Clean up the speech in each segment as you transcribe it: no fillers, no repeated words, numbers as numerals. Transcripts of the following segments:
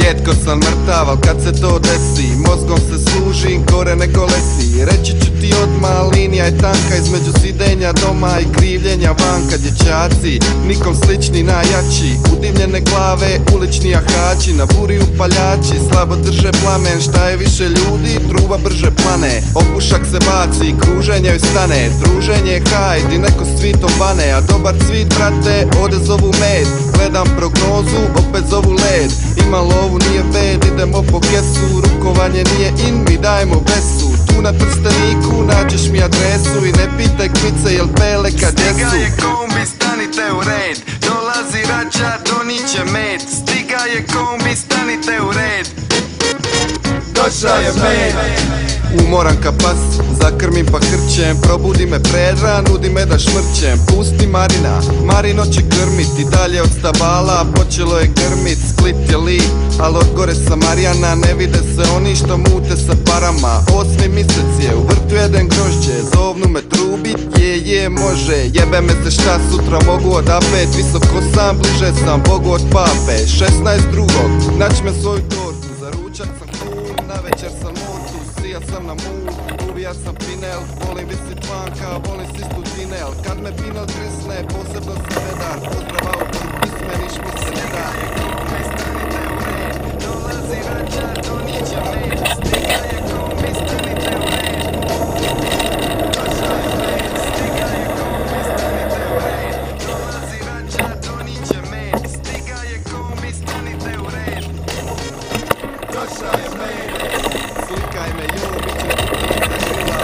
Rijetko sam mrtav, al kad se to desi mozgom se služim, gore nego lesi. Reći ću ti odmah, linija je tanka između sidenja doma i krivljenja vanka. Dječaci, nikom slični najjači, udivljene glave, ulični jahači. Na buri upaljači, slabo drže plamen. Šta je više ljudi, truba brže plane. Opušak se baci, kruženje joj stane. Druženje je hajd i neko s cvitom bane. A dobar cvit, brate, ode zovu med. Gledam prognozu, opet zovu led. Ima lovu, nije bed, idemo po kesu. Rukovanje nije in, mi dajemo besu. Tu na prsteniku nađeš mi adresu. I ne pitaj kvice, jel pele kad jesu. Stiga je kombi, stanite u red. Dolazi rača, donijet će med. Stiga je kombi, stanite u red. Došao je med. Umoran ka pas, zakrmim pa hrćem. Probudi me predra, nudi me da šmrćem. Pusti Marina, Marino će krmit. I dalje od stabala počelo je grmit. Split je lijep, al od gore sa Marijana ne vide se oni što mute sa parama. 8. mjesec je, u vrtu jedan grožđe. Zovnu me trubit, je može. Jebe me se šta sutra mogu odapet. Visoko sam, bliže sam Bogu od pape. 16.2. naći me svoju tortu. Za ručak sam cool, na večer sam mortu. Sija sam na mood, uvija sam pinel. Volim visit vanka, volim sistu tunel. Kad me pinel tresne, posebno sam vedar. Pozdrav autor, pismeniš mi se ne da. Dolazi rača, donijet će med. Stiga je kombi, stanite u red. Došao je med. Stiga je kombi, stanite u red. Dolazi rača, donijet će med. Stiga je kombi, stanite u red. Došao je med. Slikaj me, jo, bit će ti zagrila.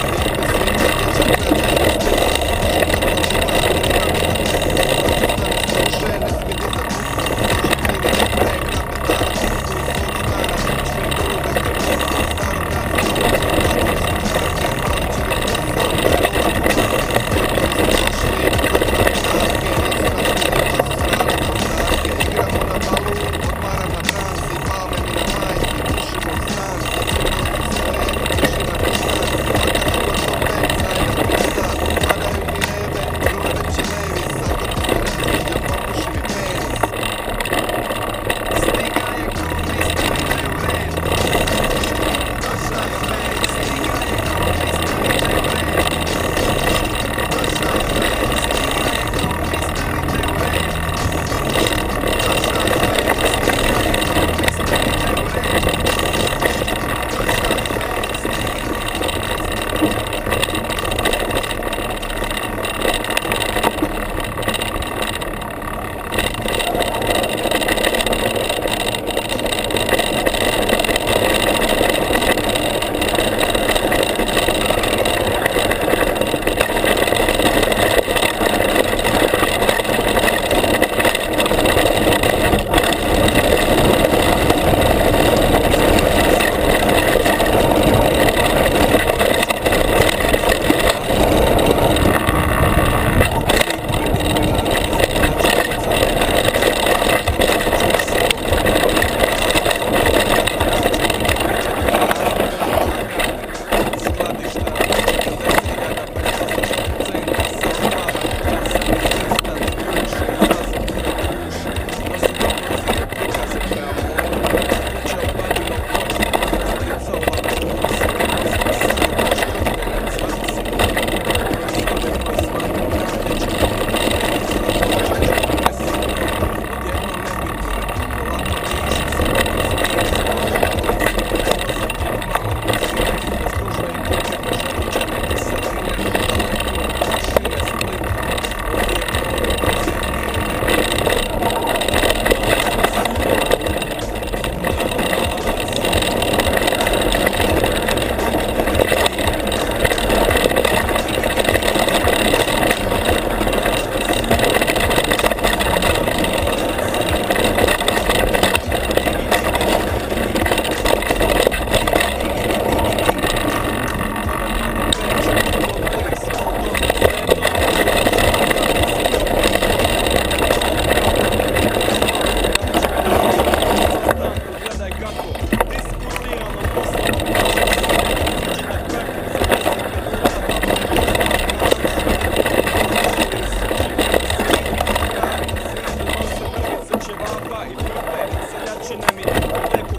Seljačina mi neko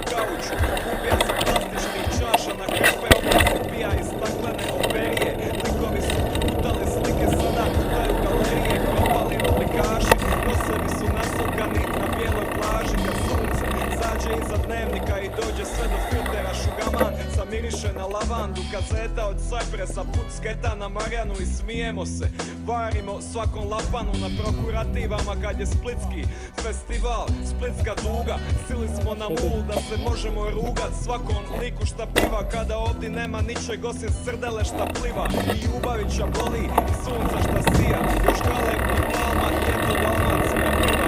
bandu kazeta od Cypressa, put sketa na Marjanu i smijemo se. Varimo svakom lapanu na prokurativama kad je splitski festival, splitska duga. Sili smo na mulu da se možemo rugat svakom liku šta piva, kada ovdje nema ničeg osim srdele šta pliva. I Ljubavića boli i sunca šta sija, još kalep i palma, ljeto Dalmacija piva.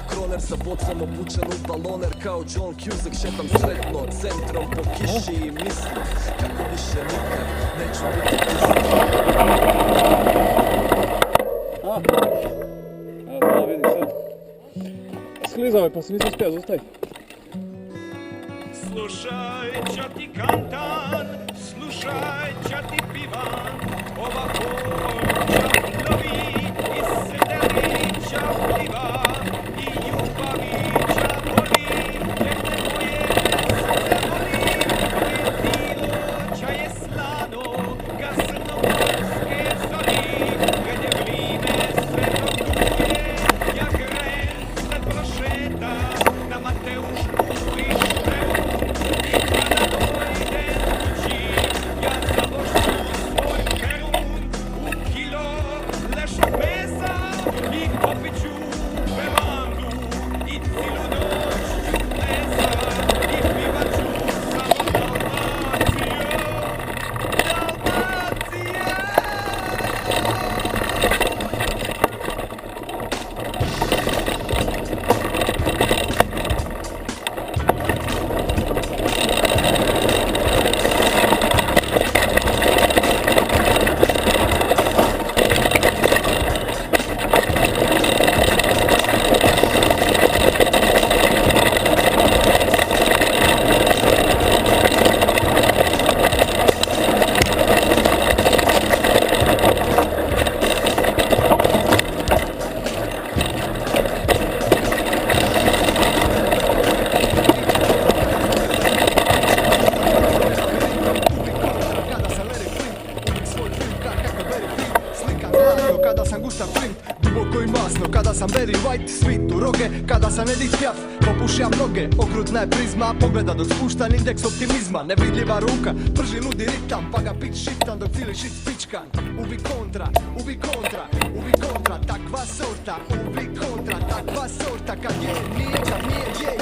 Kroner sa bocom obučen u baloner kao John Cusack. Šetam sretno centrom po kiši i mislim kako više nikad neću biti isti. Evo da vidim sad. Sklizao je pa se nisam spio, zostaj. Slušaj, ča ti kantan, slušaj, ča ti pivan, ova poruča plovi i srdelića pliva i ljubavića boli, jer te moje srce voli, jer tilo je slano, ga crnomorske zori, kad je vrime sve produje, ja gren se prošeta na Mateušku i Štreu. Kada sam Gustav Klimt, duboko i masno. Kada sam Barry White, svitu roge. Kada sam Edith Piaf, popušjam noge. Okrutna je prizma, pogleda dok spuštan indeks optimizma. Nevidljiva ruka, prži ludi ritam, pa ga pitch shiftam dok cijeli shit spičkan. Uvi kontra, uvi kontra, uvi kontra. Takva sorta, uvi kontra, takva sorta. Kad je, nije, kad nije, je.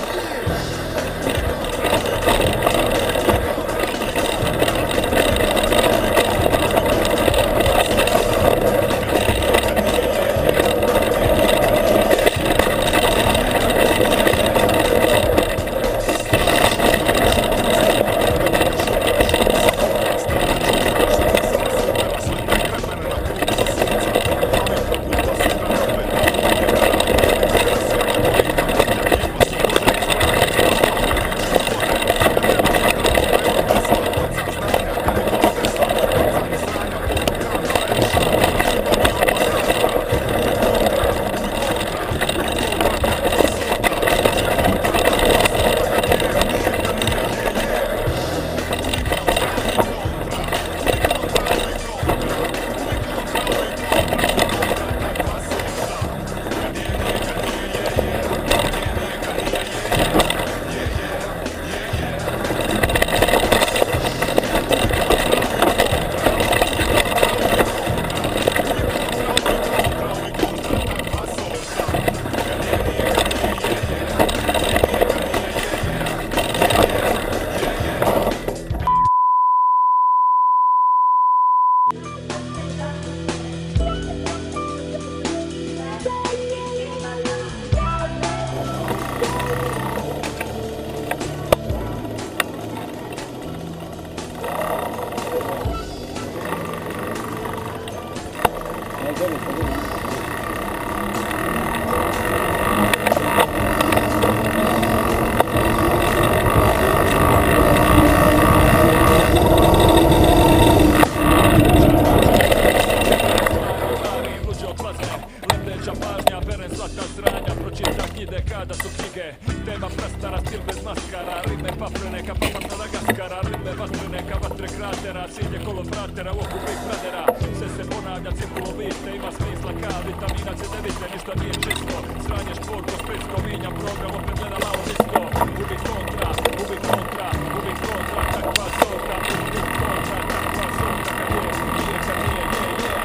Veća pažnja, berem sva ta zranja, pročitak ide kada su knjige. Tema prastara, stil bez maskara, rime paprene ka pamatna Madagaskara, rime vastrene ka vatre kratera, cilje kolo fratera u oku Big Brothera. Sve se ponavlja, cirkulo vite, ima smisla ka vitamina C, vidite, ništa nije čisto. Sranje športo, spritsko, vinja, program, opet gleda lao disko. Uvijek kontra, uvijek kontra, uvijek kontra, takva sorta, uvijek kontra, takva sorta, kad je, nije, kad nije, je.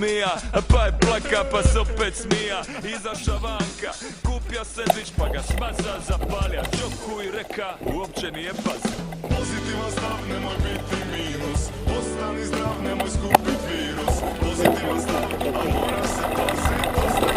zmija, pa je plaka pa se opet smija. Izaša vanka, kupja sendvič pa ga smaza, zapalja čoku i reka, uopće nije pazio. Pozitivan stav, nemoj biti minus. Ostani zdrav, nemoj skupit virus. Pozitivan stav, a mora se pazit.